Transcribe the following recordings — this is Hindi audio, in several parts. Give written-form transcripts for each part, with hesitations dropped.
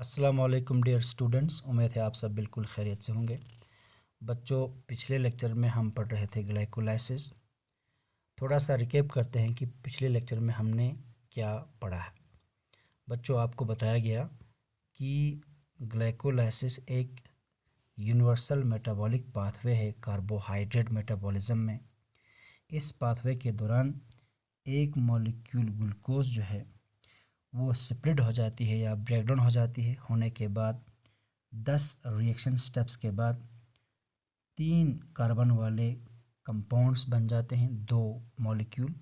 अस्सलाम वालेकुम डियर स्टूडेंट्स, उम्मीद है आप सब बिल्कुल खैरियत से होंगे। बच्चों, पिछले लेक्चर में हम पढ़ रहे थे ग्लाइकोलाइसिस। थोड़ा सा रिकेप करते हैं कि पिछले लेक्चर में हमने क्या पढ़ा है। बच्चों, आपको बताया गया कि ग्लाइकोलाइसिस एक यूनिवर्सल मेटाबॉलिक पाथवे है कार्बोहाइड्रेट मेटाबॉलिज्म में। इस पाथवे के दौरान एक मॉलिक्यूल ग्लूकोज जो है वो स्प्लिट हो जाती है या ब्रेकडाउन हो जाती है। होने के बाद 10 रिएक्शन स्टेप्स के बाद 3 कार्बन वाले कंपाउंड्स बन जाते हैं, 2 मॉलिक्यूल,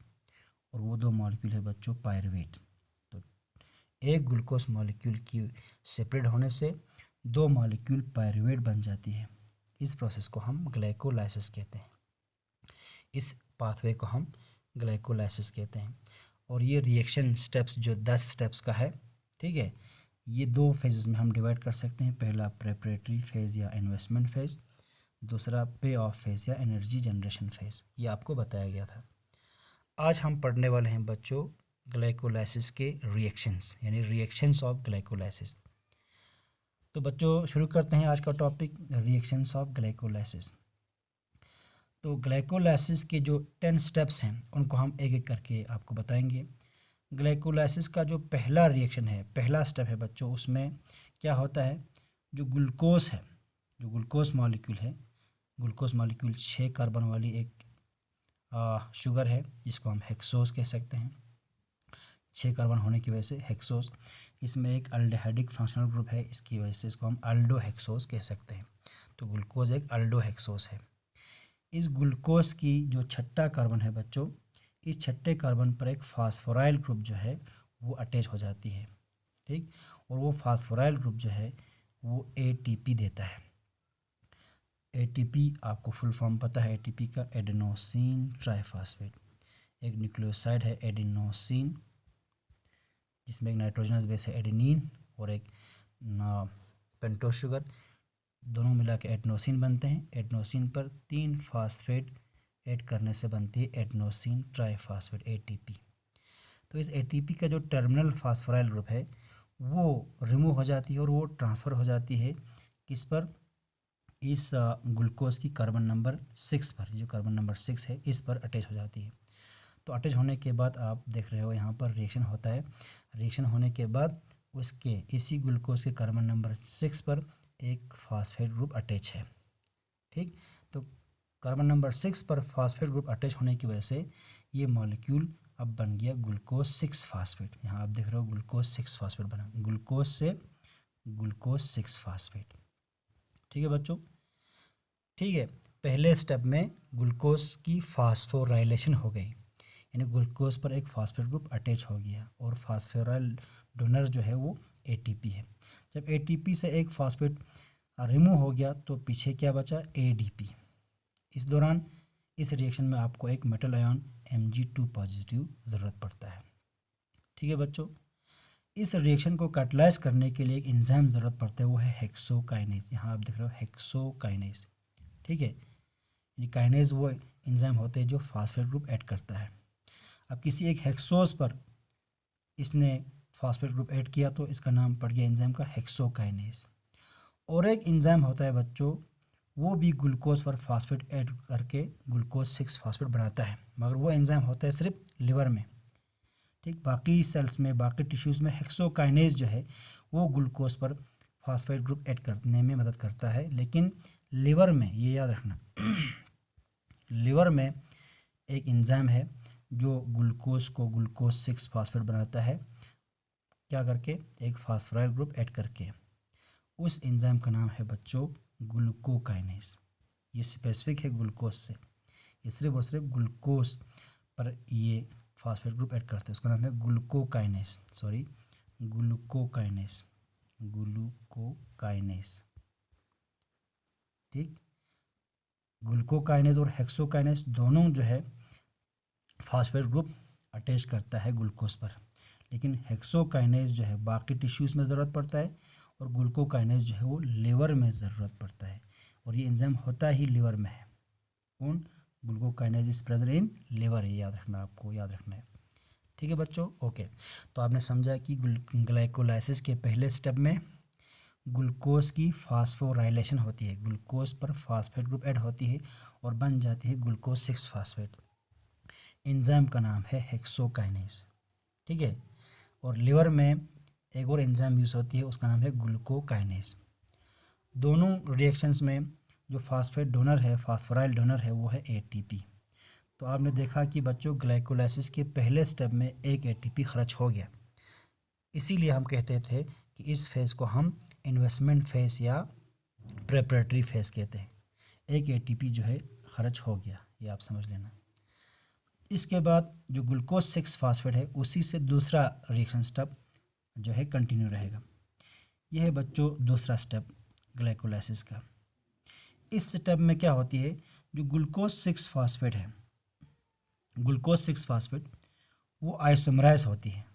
और वो 2 मॉलिक्यूल है बच्चों पायरुवेट। तो एक ग्लूकोज मॉलिक्यूल की सेपरेट होने से 2 मॉलिक्यूल पायरुवेट बन जाती है। इस प्रोसेस को हम ग्लाइकोलाइसिस कहते हैं। इस पाथवे को हम ग्लाइकोलाइसिस कहते हैं। और ये रिएक्शन स्टेप्स जो 10 स्टेप्स का है, ठीक है, ये 2 फेजेस में हम डिवाइड कर सकते हैं। पहला प्रेपरेटरी फेज़ या इन्वेस्टमेंट फेज़, दूसरा पे ऑफ फेज़ या एनर्जी जनरेशन फेज़। ये आपको बताया गया था। आज हम पढ़ने वाले हैं बच्चों ग्लाइकोलाइसिस के रिएक्शंस, यानी रिएक्शंस ऑफ ग्लाइकोलाइसिस। तो बच्चों शुरू करते हैं आज का टॉपिक, रिएक्शंस ऑफ ग्लाइकोलाइसिस। तो ग्लाइकोलाइसिस के जो 10 स्टेप्स हैं उनको हम एक एक करके आपको बताएंगे। ग्लाइकोलाइसिस का जो पहला रिएक्शन है, पहला स्टेप है बच्चों, उसमें क्या होता है, जो ग्लूकोज है, जो ग्लूकोज मॉलिक्यूल है, ग्लूकोज मॉलिक्यूल 6 कार्बन वाली एक शुगर है, जिसको हम हेक्सोज कह सकते हैं। 6 कार्बन होने की वजह से हेक्सोज। इसमें एक अल्डेहाइडिक फंक्शनल ग्रुप है, इसकी वजह से इसको हम अल्डोहेक्सोज कह सकते हैं। तो ग्लूकोज एक अल्डोहेक्सोज है। इस ग्लूकोज की जो छठा कार्बन है बच्चों, इस छठे कार्बन पर एक फास्फोराइल ग्रुप जो है वो अटैच हो जाती है, ठीक। और वो फास्फोराइल ग्रुप जो है वो एटीपी देता है। एटीपी आपको फुल फॉर्म पता है एटीपी का, एडेनोसिन ट्राइफॉस्फेट। एक न्यूक्लियोसाइड है एडेनोसिन, जिसमें एक नाइट्रोजनस बेस है एडेनिन, और एक पेंटोस शुगर, दोनों मिला के एडेनोसिन बनते हैं। एडेनोसिन पर 3 फास्फेट ऐड करने से बनती है एडेनोसिन ट्राइफॉस्फेट, एटीपी। तो इस एटीपी का जो टर्मिनल फास्फोराइल ग्रुप है वो रिमूव हो जाती है और वो ट्रांसफ़र हो जाती है किस पर, इस ग्लूकोज की कार्बन नंबर 6 पर। जो कार्बन नंबर 6 है इस पर अटैच हो जाती है। तो अटैच होने के बाद आप देख रहे हो यहाँ पर रिएक्शन होता है। रिएक्शन होने के बाद उसके इसी ग्लूकोज के कार्बन नंबर 6 पर एक फास्फेट ग्रुप अटैच है, ठीक। तो कार्बन नंबर 6 पर फास्फेट ग्रुप अटैच होने की वजह से ये मॉलिक्यूल अब बन गया ग्लूकोज 6 फास्फेट। यहाँ आप देख रहे हो ग्लूकोज 6 फास्फेट बना, ग्लूकोज से ग्लूकोज 6 फास्फेट, ठीक है बच्चों। ठीक है, पहले स्टेप में ग्लूकोज की फास्फोराइलेशन हो गई, यानी ग्लूकोज पर एक फास्फेट ग्रुप अटैच हो गया और फास्फोराइल डोनर जो है वो एटीपी है। जब एटीपी से एक फास्फेट रिमूव हो गया तो पीछे क्या बचा, एडीपी। इस दौरान इस रिएक्शन में आपको एक मेटल आयन Mg2 पॉजिटिव ज़रूरत पड़ता है, ठीक है बच्चों। इस रिएक्शन को कैटलाइज करने के लिए एक एंजाइम ज़रूरत पड़ता है, वो है हेक्सोकाइनेज। यहाँ आप देख रहे हो हेक्सोकाइनेज, ठीक है। यानी काइनेज वो एंजाइम होते हैं जो फास्फेट ग्रुप ऐड करता है। अब किसी एक हेक्सोज पर इसने फास्फेट ग्रुप ऐड किया तो इसका नाम पड़ गया एंजाइम का हेक्सोकाइनेज। और एक एंजाइम होता है बच्चों, वो भी ग्लूकोज पर फास्फेट ऐड करके ग्लूकोज 6 फास्फेट बनाता है, मगर वो एंजाइम होता है सिर्फ लिवर में, ठीक। बाकी सेल्स में, बाकी टिश्यूज़ में हेक्सोकाइनेज जो है वो ग्लूकोज पर फास्फेट ग्रुप ऐड करने में मदद करता है, लेकिन लिवर में, ये याद रखना, लिवर में एक एंजाइम है जो ग्लूकोज को ग्लूकोज 6 फास्फेट बनाता है, क्या करके, एक फास्फोराइल ग्रुप ऐड करके। उस एंजाइम का नाम है बच्चों ग्लूकोकाइनेज। ये स्पेसिफिक है ग्लूकोज से, ये सिर्फ और सिर्फ ग्लूकोज पर ये फास्फेट ग्रुप ऐड करते हैं, उसका नाम है ग्लूकोकाइनेज, सॉरी ग्लूकोकाइनेज, ग्लूकोकाइनेज, ठीक। ग्लूकोकाइनेज और हेक्सोकाइनेज दोनों जो है फास्फेट ग्रुप अटैच करता है ग्लूकोज पर, लेकिन हेक्सोकाइनेज जो है बाकी टिश्यूज़ में ज़रूरत पड़ता है और ग्लूकोकाइनेज जो है वो लिवर में ज़रूरत पड़ता है, और ये एंजाइम होता ही लिवर में है। कौन, glucokinase is present in liver है, याद रखना, आपको याद रखना है, ठीक है बच्चों। ओके, तो आपने समझा कि ग्लाइकोलाइसिस के पहले स्टेप में ग्लूकोज की फास्फोराइलेशन होती है, ग्लूकोज पर फास्फेट ग्रुप ऐड होती है और बन जाती है ग्लूकोज 6 फास्फेट। एंजाइम का नाम है हेक्सोकाइनेज, ठीक है। और लिवर में एक और एंजाइम यूज़ होती है, उसका नाम है ग्लूकोकाइनेज। दोनों रिएक्शंस में जो फास्फेट डोनर है, फास्फोराइल डोनर है, वो है एटीपी। तो आपने देखा कि बच्चों ग्लाइकोलाइसिस के पहले स्टेप में एक एटीपी खर्च हो गया, इसीलिए हम कहते थे कि इस फेज़ को हम इन्वेस्टमेंट फेज़ या प्रेपरेटरी फेज़ कहते हैं। एक एटीपी जो है खर्च हो गया, ये आप समझ लेना। इसके बाद जो ग्लूकोज 6 फास्फेट है, उसी से दूसरा रिएक्शन स्टेप जो है कंटिन्यू रहेगा। यह है बच्चों दूसरा स्टेप ग्लाइकोलाइसिस का। इस स्टेप में क्या होती है, जो ग्लूकोज 6 फास्फेट है, ग्लूकोज 6 फास्फेट वो आइसोमराइज होती है,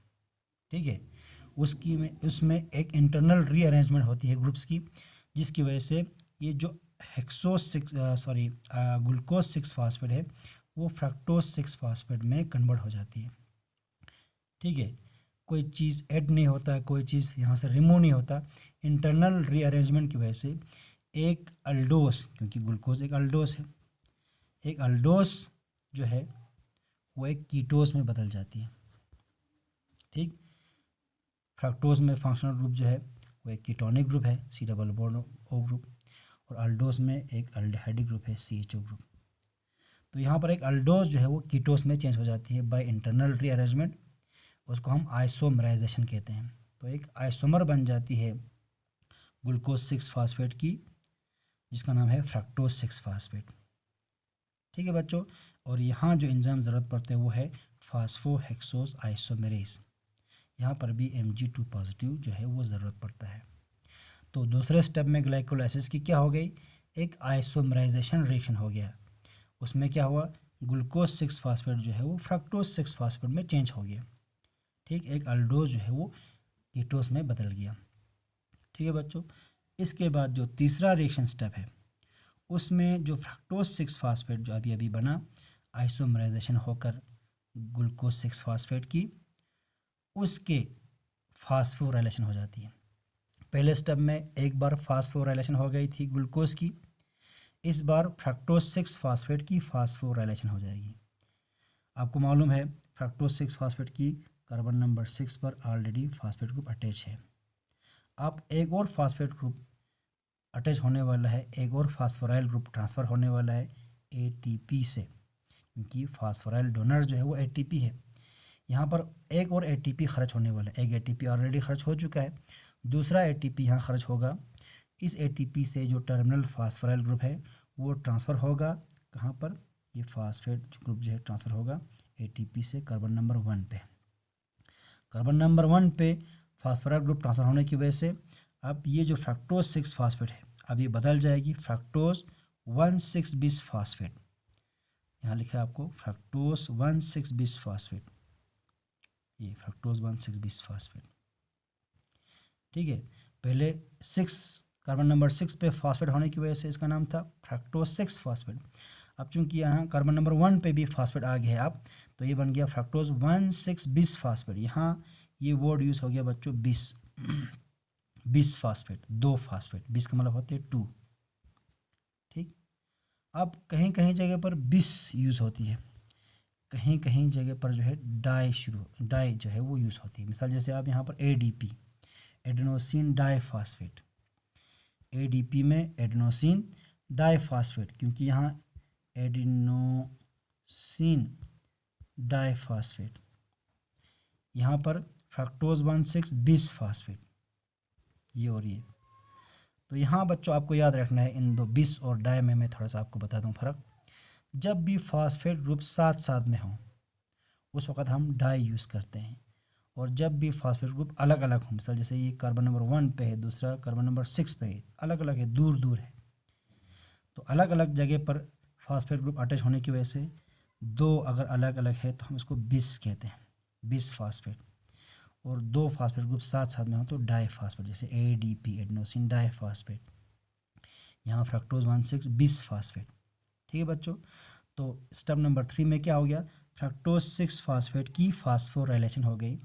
ठीक है। उसमें एक इंटरनल रीअरेंजमेंट होती है ग्रुप्स की, जिसकी वजह से ये जो ग्लूकोज 6 फास्फेट है वो फ्रक्टोज 6 फास्फेट में कन्वर्ट हो जाती है, ठीक है। कोई चीज़ ऐड नहीं होता, कोई चीज़ यहाँ से रिमूव नहीं होता, इंटरनल रीअरेंजमेंट की वजह से एक अल्डोस, क्योंकि ग्लूकोज एक अल्डोस है, एक अल्डोस जो है वो एक कीटोस में बदल जाती है, ठीक। फ्रक्टोज में फंक्शनल ग्रुप जो है वो एक कीटोनिक ग्रुप है, C double bond O group, और अल्डोस में एक अल्डिहाइडिक ग्रुप है, CHO ग्रुप। तो यहाँ पर एक अल्डोस जो है वो कीटोस में चेंज हो जाती है बाय इंटरनल रीअरेंजमेंट, उसको हम आइसोमराइजेशन कहते हैं। तो एक आइसोमर बन जाती है ग्लूकोज 6 फास्फेट की, जिसका नाम है फ्रक्टोज 6 फास्फेट, ठीक है बच्चों। और यहाँ जो एंजाइम ज़रूरत पड़ते हैं वो है फास्फोहेक्सोज आइसोमेरेज, यहाँ पर भी Mg2 पॉजिटिव जो है वो ज़रूरत पड़ता है। तो दूसरे स्टेप में ग्लाइकोलाइसिस की क्या हो गई, एक आइसोमराइजेशन रिएक्शन हो गया। उसमें क्या हुआ, ग्लूकोज 6 फास्फेट जो है वो फ्रक्टोज 6 फास्फेट में चेंज हो गया, ठीक। एक अल्डोज जो है वो कीटोस में बदल गया, ठीक है बच्चों। इसके बाद जो तीसरा रिएक्शन स्टेप है, उसमें जो फ्रक्टोज 6 फास्फेट जो अभी अभी बना, आइसोमराइजेशन होकर ग्लूकोज 6 फास्फेट की, उसके फास्फोराइलेशन हो जाती है। पहले स्टेप में एक बार फास्फोराइलेशन हो गई थी ग्लूकोज की, इस बार फ्रक्टोज 6 फास्फेट की फास्फोराइलेशन हो जाएगी। आपको मालूम है फ्रक्टोज 6 फास्फेट की कार्बन नंबर 6 पर ऑलरेडी फास्फेट ग्रुप अटैच है। अब एक और फास्फेट ग्रुप अटैच होने वाला है, एक और फास्फोराइल ग्रुप ट्रांसफ़र होने वाला है ATP से, क्योंकि फास्फोराइल डोनर जो है वो ATP है। यहाँ पर एक और ATP खर्च होने वाला है, एक ATP ऑलरेडी खर्च हो चुका है, दूसरा ATP यहाँ खर्च होगा। इस ATP से जो टर्मिनल फास्फोराइल ग्रुप है वो ट्रांसफ़र होगा कहाँ पर, ये फास्फेट ग्रुप जो है ट्रांसफ़र होगा ATP से कार्बन नंबर 1 पे। कार्बन नंबर 1 पे फास्फोराइल ग्रुप ट्रांसफ़र होने की वजह से अब ये जो फ्रक्टोज 6 फास्फेट है अब ये बदल जाएगी फ्रक्टोज 1,6 बिस फास्फेट। यहाँ लिखा है आपको फ्रक्टोज 1,6 बिस फास्फेट, ये फ्रक्टोज 1,6 बिस फास्फेट, ठीक है। पहले 6 कार्बन नंबर 6 पे फास्फेट होने की वजह से इसका नाम था फ्रक्टोज 6 फास्फेट। अब चूंकि यहाँ कार्बन नंबर 1 पे भी फास्फेट आ गया है अब, तो ये बन गया फ्रक्टोज 1,6 बिस फास्फेट। यहाँ ये वर्ड यूज़ हो गया बच्चों बिस, बिस फास्फेट, 2 फास्फेट, बिस का मतलब होते हैं 2, ठीक। अब कहीं कहीं जगह पर बिस यूज़ होती है, कहीं कहीं जगह पर जो है डाई जो है वो यूज़ होती है। मिसाल जैसे आप यहाँ पर ADP, एडेनोसिन डाईफास्फेट, ADP में एडेनोसिन डाईफास्फेट, क्योंकि यहाँ एडेनोसिन डाईफास्फेट, यहाँ पर फ्रक्टोज 1,6 बिस फास्फेट, ये और ये। तो यहाँ बच्चों आपको याद रखना है इन दो बिस और डाई में मैं थोड़ा सा आपको बता दूँ फ़र्क। जब भी फास्फेट ग्रुप साथ साथ में हों उस वक़्त हम डाई यूज़ करते हैं, और जब भी फास्फेट ग्रुप अलग अलग हों, मिसाल जैसे ये कार्बन नंबर 1 पे है, दूसरा कार्बन नंबर 6 पे है, अलग अलग है, दूर दूर है, तो अलग अलग जगह पर फास्फेट ग्रुप अटैच होने की वजह से दो अगर अलग अलग है तो हम इसको बिस कहते हैं, बिस फास्फेट। और दो फास्फेट ग्रुप साथ साथ में हो तो डाई फास्फेट, जैसे ADP, एडेनोसिन डाईफास्फेट, यहाँ फ्रक्टोज 1,6 बिस फास्फेट, ठीक है बच्चों। तो स्टेप नंबर 3 में क्या हो गया, फ्रक्टोज 6 फास्फेट की फास्फोराइलेशन हो गई,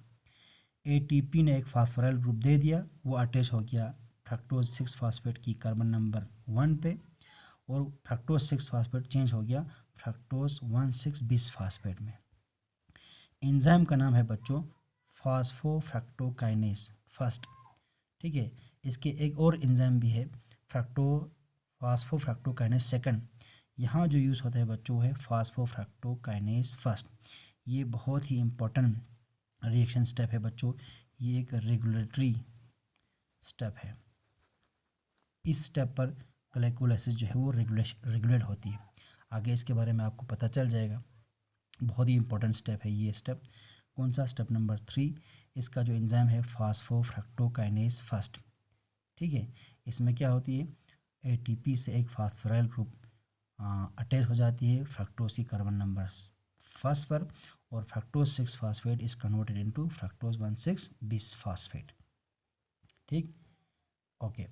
ATP ने एक फास्फोराइल ग्रुप दे दिया, वो अटैच हो गया फ्रक्टोज 6 फास्फेट की कार्बन नंबर 1 पे, और फ्रक्टोज 6 फास्फेट चेंज हो गया फ्रक्टोज 1,6 बिस फास्फेट में। एंजाइम का नाम है बच्चों फास्फोफ्रक्टोकाइनेज फर्स्ट। ठीक है, इसके एक और एंजाइम भी है फास्फोफ्रक्टोकाइनेज सेकंड। यहाँ जो यूज़ होता है बच्चों वो है फास्फोफ्रक्टोकाइनेज फर्स्ट। ये बहुत ही इम्पोर्टेंट रिएक्शन स्टेप है बच्चों, ये एक रेगुलेटरी स्टेप है। इस स्टेप पर ग्लाइकोलाइसिस जो है वो रेगुलेट होती है। आगे इसके बारे में आपको पता चल जाएगा। बहुत ही इंपॉर्टेंट स्टेप है ये स्टेप। कौन सा? Step number 3। इसका जो एंजाइम है फास्फोफ्रक्टोकाइनेज फर्स्ट। ठीक है, इसमें क्या होती है, एटीपी से एक फास्फोराइल ग्रुप अटैच हो जाती है फ्रक्टोज की कार्बन नंबर फर्स्ट पर, और fructose 6 phosphate is converted into fructose 1,6 bis phosphate. ठीक, ओके।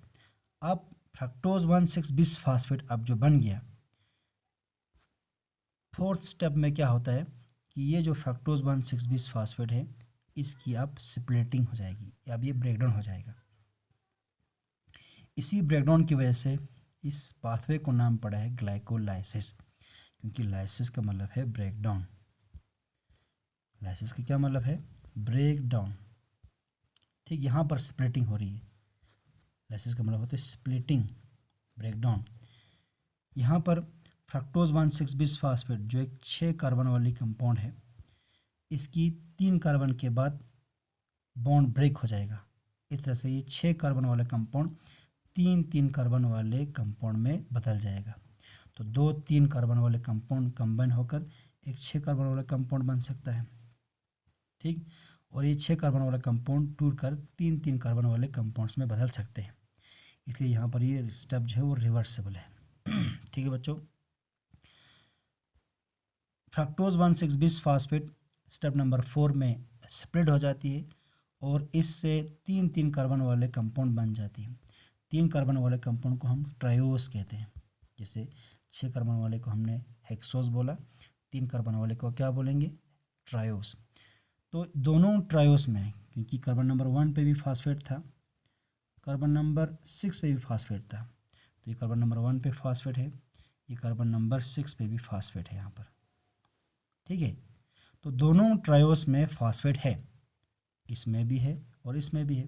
अब फ्रक्टोज 1,6 बिस फास्फेट अब जो बन गया, फोर्थ स्टेप में क्या होता है कि ये जो फ्रक्टोज 1,6 बिस फास्फेट है इसकी अब स्प्लिटिंग हो जाएगी, अब ये ब्रेकडाउन हो जाएगा। इसी ब्रेकडाउन की वजह से इस पाथवे को नाम पड़ा है ग्लाइकोलाइसिस, क्योंकि लाइसिस का मतलब है ब्रेकडाउन। लाइसिस का क्या मतलब है? ब्रेकडाउन। ठीक, यहाँ पर स्प्लिटिंग हो रही है। लाइसिस का मतलब होता है स्प्लिटिंग, ब्रेकडाउन। यहाँ पर फ्रक्टोज 1,6 बिस फास्फेट जो एक 6 कार्बन वाली कंपाउंड है, इसकी 3 कार्बन के बाद बॉन्ड ब्रेक हो जाएगा। इस तरह से ये 6 कार्बन वाला कंपाउंड 3 कार्बन वाले कंपाउंड में बदल जाएगा। तो 2 कार्बन वाले कंपाउंड कंबाइन होकर एक 6 कार्बन वाला कंपाउंड बन सकता है। ठीक, और ये 6 कार्बन वाला कंपाउंड टूटकर 3 कार्बन वाले कंपाउंड्स में बदल सकते हैं। इसलिए यहाँ पर ये स्टेप जो है वो रिवर्सिबल है। ठीक है बच्चों, fructose 1,6 bis phosphate step number 4 में स्प्लिट हो जाती है और इससे 3 कार्बन वाले कंपाउंड बन जाती है। 3 कार्बन वाले कंपाउंड को हम ट्रायोस कहते हैं। जैसे 6 कार्बन वाले को हमने हेक्सोस बोला, 3 कार्बन वाले को क्या बोलेंगे? ट्रायोस। तो दोनों ट्रायोस में, क्योंकि कार्बन नंबर 1 पे भी फास्फेट था, कार्बन नंबर 6 पे भी फास्फेट था, तो ये कार्बन नंबर 1 पे फास्फेट है, ये कार्बन नंबर 6 पे भी फास्फेट है यहाँ पर। ठीक है, तो दोनों ट्रायोस में फास्फेट है, इसमें भी है और इसमें भी है।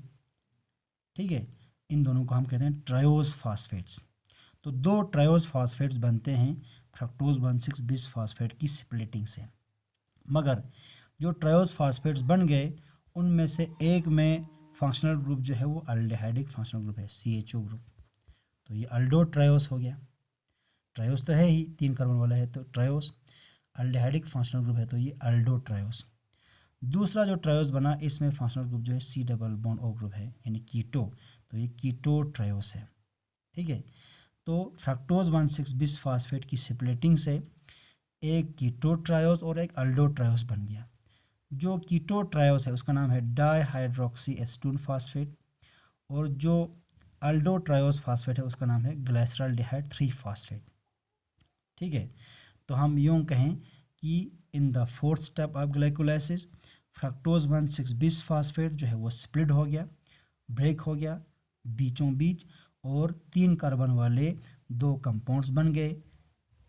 ठीक है, इन दोनों को हम कहते हैं ट्रायोस फास्फेट्स। तो 2 ट्रायोस फास्फेट्स बनते हैं फ्रक्टोज 1,6 बिस फास्फेट की स्प्लिटिंग से। मगर जो ट्रायोस फास्फेट्स बन गए उनमें से एक में फंक्शनल ग्रुप जो है वो अल्डेहाइडिक फंक्शनल ग्रुप है, CHO ग्रुप। तो ये अल्डो ट्रायोस हो गया। ट्रायोस तो है ही, 3 कार्बन वाला है तो ट्रायोस। अल्डेहाइडिक फंक्शनल ग्रुप है तो ये अल्डो ट्रायोस। दूसरा जो ट्रायोस बना इसमें फंक्शनल ग्रुप जो है C double bond O group है, यानी कीटो, तो ये कीटो ट्रायोस है। ठीक है, तो फ्रक्टोज 1,6 बिस फास्फेट की स्प्लिटिंग से एक कीटो ट्रायोस और एक अल्डो ट्रायोस बन गया। जो कीटो ट्रायोस है उसका नाम है डाईहाइड्रोक्सी एसीटोन फास्फेट, और जो अल्डो ट्रायोस फास्फेट है उसका नाम है ग्लाइसरॉल्डिहाइड 3 फास्फेट। ठीक है, तो हम यूँ कहें कि इन the fourth step of glycolysis fructose 1,6 bis phosphate जो है वो स्प्लिट हो गया, ब्रेक हो गया बीचों बीच, और 3 कार्बन वाले 2 कंपाउंड्स बन गए,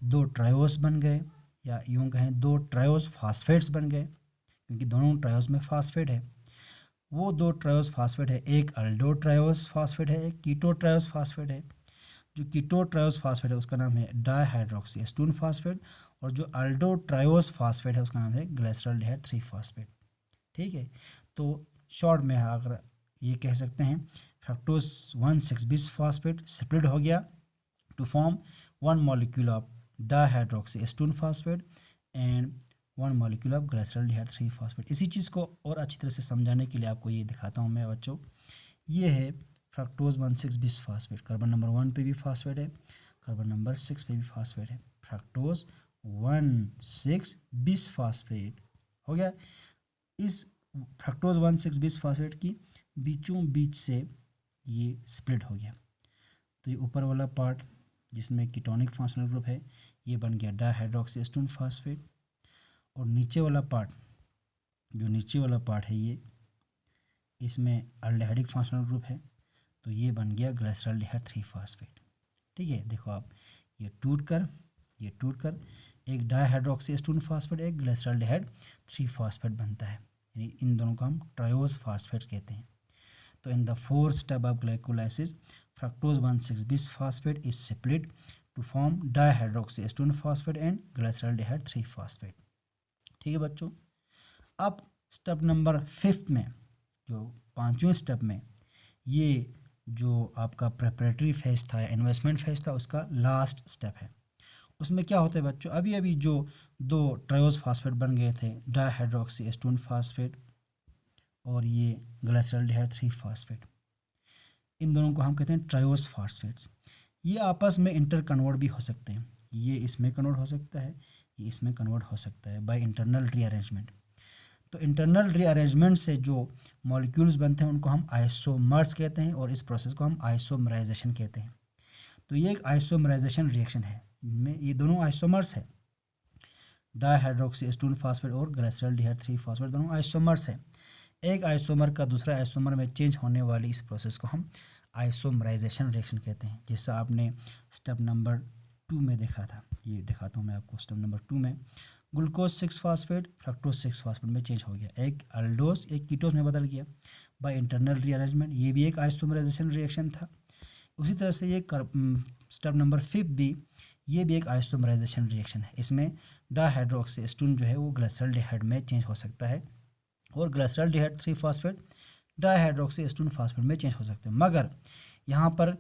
2 ट्रायोस बन गए, या यूँ कहें 2 ट्रायोस फास्फेट्स बन गए, क्योंकि दोनों ट्रायोस में फास्फेट है। वो 2 ट्रायोस फास्फेट है, एक अल्डो ट्रायोस फास्फेट है, एक कीटो ट्रायोस फास्फेट है। जो कीटो ट्रायोस फास्फेट है उसका नाम है डाईहाइड्रोक्सी एसीटोन फास्फेट, और जो अल्डो ट्रायोस फास्फेट है उसका नाम है ग्लाइसरॉल्डिहाइड 3 फास्फेट। ठीक है, तो शॉर्ट में अगर ये कह सकते हैं फ्रक्टोज 1,6 बिस फास्फेट स्प्लिट हो गया to form 1 molecule of dihydroxy acetone phosphate and 1 molecule of glyceraldehyde 3 phosphate. इसी चीज़ को और अच्छी तरह से समझाने के लिए आपको ये दिखाता हूँ मैं बच्चों। ये है fructose 1,6 bis phosphate, carbon number 1 पे भी फास्फेट है, कार्बन नंबर 6 पे भी फास्फेट है। फ्रक्टोज 1,6 बिस फास्फेट हो गया। इस फ्रक्टोज 1,6 बिस फास्फेट की बीचों बीच से ये स्प्लिट हो गया। तो ये ऊपर वाला पार्ट जिसमें कीटोनिक फंक्शनल ग्रुप है ये बन गया डाईहाइड्रोक्सी एसीटोन फास्फेट, और नीचे वाला पार्ट, जो नीचे वाला पार्ट है ये, इसमें अल्डेहाइडिक फंक्शनल ग्रुप है, तो ये बन गया ग्लिसरॉल्डिहाइड 3 फास्फेट। ठीक है, देखो आप ये टूट कर एक डाइहाइड्रोक्सी एसीटोन फास्फेट एक ग्लिसरॉल्डिहाइड 3 फास्फेट बनता है। यानी इन दोनों को हम ट्रायोस फास्फेट्स कहते हैं। तो in the fourth step of glycolysis fructose 1,6 bis phosphate is split to form dihydroxy acetone phosphate and glyceraldehyde 3 phosphate. ठीक है बच्चों, अब स्टेप नंबर 5 में, जो 5वें स्टेप में, ये जो आपका प्रेपरेटरी फेज था, इन्वेस्टमेंट फेज था, उसका लास्ट स्टेप है। उसमें क्या होता है बच्चों, अभी अभी जो 2 ट्रायोस फास्फेट बन गए थे, डाइहाइड्रोक्सी एसीटोन फास्फेट और ये ग्लिसरॉल्डिहाइड 3 फास्फेट, इन दोनों को हम कहते हैं ट्रायोस फास्फेट्स। ये आपस में इंटर कन्वर्ट भी हो सकते हैं, ये इसमें कन्वर्ट हो सकता है, ये इसमें कन्वर्ट हो सकता है बाय इंटरनल रीअरेंजमेंट। तो इंटरनल रीअरेंजमेंट से जो मॉलिक्यूल्स बनते हैं उनको हम आइसोमर्स कहते हैं और इस प्रोसेस को हम आइसोमराइजेशन कहते हैं। तो ये एक आइसोमराइजेशन रिएक्शन है, इनमें ये दोनों आइसोमर्स है, डाइहाइड्रोक्सी एसीटोन फास्फेट और ग्लिसरॉल्डिहाइड 3 फास्फेट दोनों आइसोमर्स है। एक आइसोमर का दूसरा आइसोमर में चेंज होने वाली इस प्रोसेस को हम आइसोमराइजेशन रिएक्शन कहते हैं, जैसा आपने स्टेप नंबर 2 में देखा था। ये दिखाता हूँ मैं आपको, स्टेप नंबर 2 में ग्लूकोज 6 फास्फेट फ्रक्टोज 6 फास्फेट में चेंज हो गया, एक अल्डोस एक कीटोस में बदल गया बाय इंटरनल रीअरेंजमेंट। ये भी एक आइसोमराइजेशन रिएक्शन था। उसी तरह से ये स्टेप नंबर 5 भी, ये भी एक आइसोमराइजेशन रिएक्शन है। इसमें डाइहाइड्रोक्सी एसीटोन जो है वो ग्लिसरॉल्डिहाइड में चेंज हो सकता है और glyceraldehyde 3 phosphate dihydroxy acetone phosphate में चेंज हो सकते हैं, मगर यहाँ पर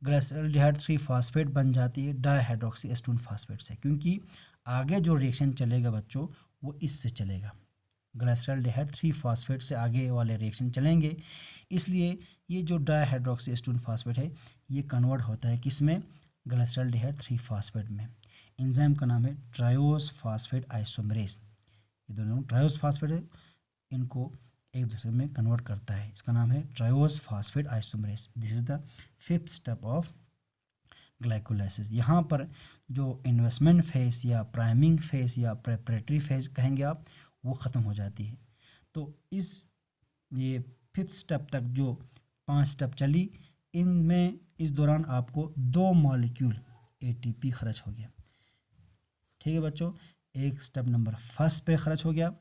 ग्लिसरॉल्डिहाइड 3 फास्फेट बन जाती है डाइहाइड्रोक्सी एसीटोन फास्फेट से, क्योंकि आगे जो रिएक्शन चलेगा बच्चों वो इससे चलेगा, ग्लिसरॉल्डिहाइड 3 फास्फेट से आगे वाले रिएक्शन चलेंगे। इसलिए ये जो डाइहाइड्रोक्सी एसीटोन फास्फेट है ये कन्वर्ट होता है किस में, ग्लिसरॉल्डिहाइड 3 फास्फेट में। एंजाइम का नाम है ट्रायोस फास्फेट आइसोमरेज। ये दोनों ट्रायोस फास्फेट है, इनको एक दूसरे में कन्वर्ट करता है, इसका नाम है triose phosphate isomerase. This is the 5th step of glycolysis. यहाँ पर जो इन्वेस्टमेंट फेज या प्राइमिंग फेज या प्रेपरेटरी फेज कहेंगे आप, वो ख़त्म हो जाती है। तो ये 5th स्टेप तक जो 5 स्टेप चली, इनमें इस दौरान आपको 2 मॉलिक्यूल एटीपी खर्च हो गया। ठीक है बच्चों, एक स्टेप नंबर 1 पे खर्च हो गया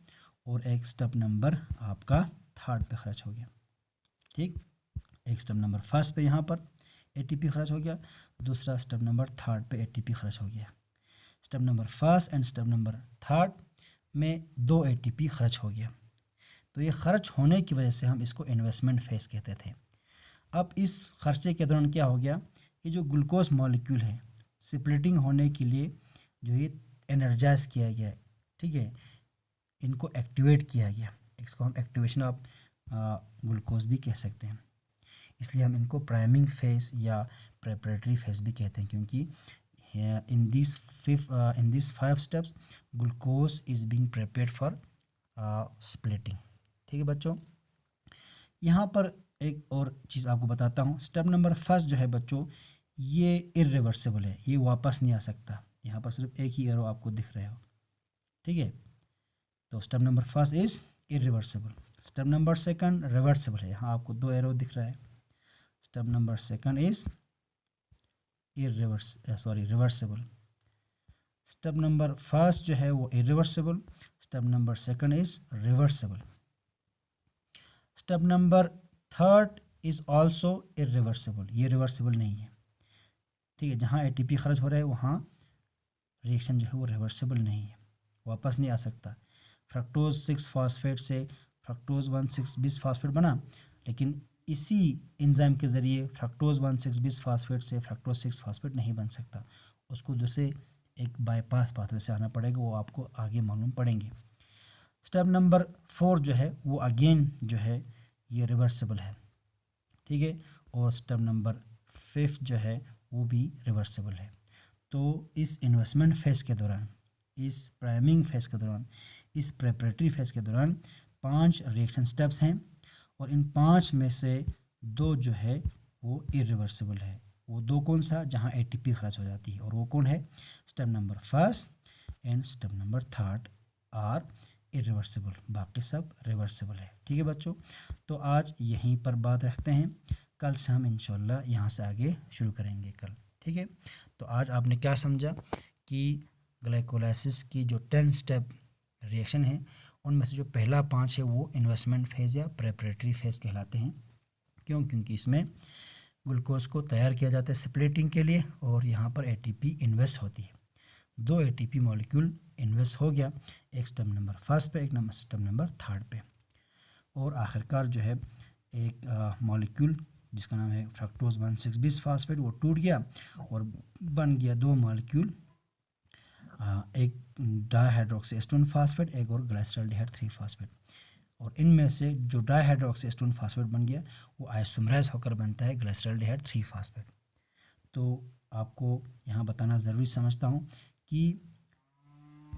और एक स्टेप नंबर आपका 3rd पे खर्च हो गया। ठीक, एक स्टेप नंबर 1 पे यहाँ पर एटीपी खर्च हो गया, दूसरा स्टेप नंबर 3rd पे एटीपी खर्च हो गया। Step number 1 and step number 3rd में 2 एटीपी खर्च हो गया। तो ये खर्च होने की वजह से हम इसको इन्वेस्टमेंट फेज कहते थे। अब इस खर्चे के दौरान क्या हो गया, ये जो ग्लूकोज मॉलिक्यूल है स्प्लिटिंग होने के लिए जो ये एनर्जाइज किया गया है, ठीक है, इनको एक्टिवेट किया गया, इसको हम एक्टिवेशन ऑफ ग्लूकोज भी कह सकते हैं। इसलिए हम इनको प्राइमिंग फेज या प्रेपरेटरी फेज भी कहते हैं, क्योंकि in this 5 steps glucose is being prepared for splitting. ठीक है बच्चों, यहाँ पर एक और चीज़ आपको बताता हूँ। स्टेप नंबर 1 जो है बच्चों, ये इरिवर्सिबल है, ये वापस नहीं आ सकता। यहाँ पर सिर्फ एक ही एरो आपको दिख रहे हो, ठीक है। तो step number 1 is irreversible. Step number 2 reversible है, यहाँ आपको 2 एरो दिख रहा है। Step number 2 is reversible. Step number 1 जो है वो irreversible, step number 2 is reversible. Step number 3rd is also irreversible, ये रिवर्सिबल नहीं है, ठीक है। जहाँ एटीपी खर्च हो रहा है वहाँ रिएक्शन जो है वो रिवर्सिबल नहीं है, वापस नहीं आ सकता। फ्रक्टोज 6 फास्फेट से फ्रक्टोज 1,6 बिस फास्फेट बना, लेकिन इसी एंजाइम के ज़रिए फ्रक्टोज 1,6 बिस फास्फेट से फ्रक्टोज 6 फास्फेट नहीं बन सकता, उसको दूसरे एक बाईपास पाथवे से आना पड़ेगा, वो आपको आगे मालूम पड़ेंगे। स्टेप नंबर 4 जो है वो अगेन जो है ये रिवर्सिबल है, ठीक है। और स्टेप नंबर 5 जो है वो भी रिवर्सिबल है। तो इस इन्वेस्टमेंट फेज के दौरान, इस प्राइमिंग फेज के दौरान, इस प्रेपरेटरी फेज के दौरान 5 रिएक्शन स्टेप्स हैं और इन 5 में से 2 जो है वो इरिवर्सिबल है। वो 2 कौन सा, जहाँ एटीपी खर्च हो जाती है, और वो कौन है, step number 1 and step number 3rd are irreversible, बाकी सब रिवर्सिबल है। ठीक है बच्चों, तो आज यहीं पर बात रखते हैं। कल से हम इंशाल्लाह यहाँ से आगे शुरू करेंगे कल, ठीक है। तो आज आपने क्या समझा कि ग्लाइकोलाइसिस की जो 10 स्टेप रिएक्शन है उनमें से जो पहला 5 है वो इन्वेस्टमेंट फेज़ या प्रेपरेटरी फेज़ कहलाते हैं। क्यों? क्योंकि इसमें ग्लूकोज को तैयार किया जाता है स्प्लिटिंग के लिए और यहाँ पर एटीपी इन्वेस्ट होती है। 2 एटीपी मॉलिक्यूल इन्वेस्ट हो गया, एक स्टेप नंबर फर्स्ट पे, एक नंबर स्टेप नंबर थर्ड पे, और आखिरकार जो है एक मॉलिक्यूल जिसका नाम है फ्रक्टोज 1,6 बिस फास्फेट वो टूट गया और बन गया 2 मॉलिक्यूल, एक डाइहाइड्रोक्सी एस्टोन फास्फेट, एक और ग्लाइसरॉल्डिहाइड 3 फास्फेट। और इनमें से जो डाइहाइड्रोक्सी एस्टोन फास्फेट बन गया वो आइसोमराइज होकर बनता है ग्लाइसरॉल्डिहाइड 3 फास्फेट। तो आपको यहाँ बताना ज़रूरी समझता हूँ कि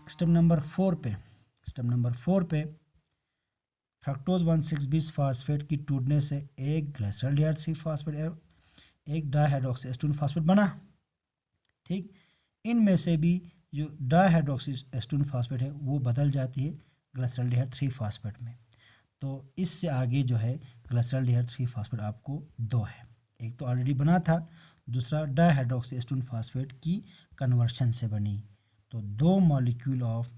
स्टेप नंबर 4 पे फ्रक्टोज 1,6 बिस फास्फेट की टूटने से एक ग्लाइसरॉल्डिहाइड 3 फास्फेट और एक डाइहाइड्रोक्सी एस्टोन फास्फेट बना, ठीक। इनमें से भी जो डाइहाइड्रोक्सी एस्टोन फास्फेट है वो बदल जाती है ग्लाइसरॉल्डिहाइड 3 फास्फेट में। तो इससे आगे जो है ग्लाइसरॉल्डिहाइड 3 फास्फेट आपको 2 है, एक तो ऑलरेडी बना था, दूसरा डाइहाइड्रोक्सी एस्टोन फास्फेट की कन्वर्शन से बनी। तो 2 मॉलिक्यूल ऑफ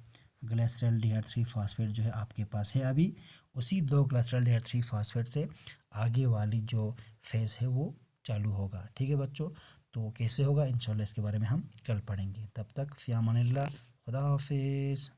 ग्लाइसरॉल्डिहाइड 3 फास्फेट जो है आपके पास है अभी, उसी 2 ग्लाइसरॉल्डिहाइड 3 फास्फेट से आगे वाली जो फेज़ है वो चालू होगा, ठीक है बच्चों। तो कैसे होगा इंशाल्लाह इसके बारे में हम कल पढ़ेंगे। तब तक फ़ी अमानिल्लाह, खुदा हाफिज़।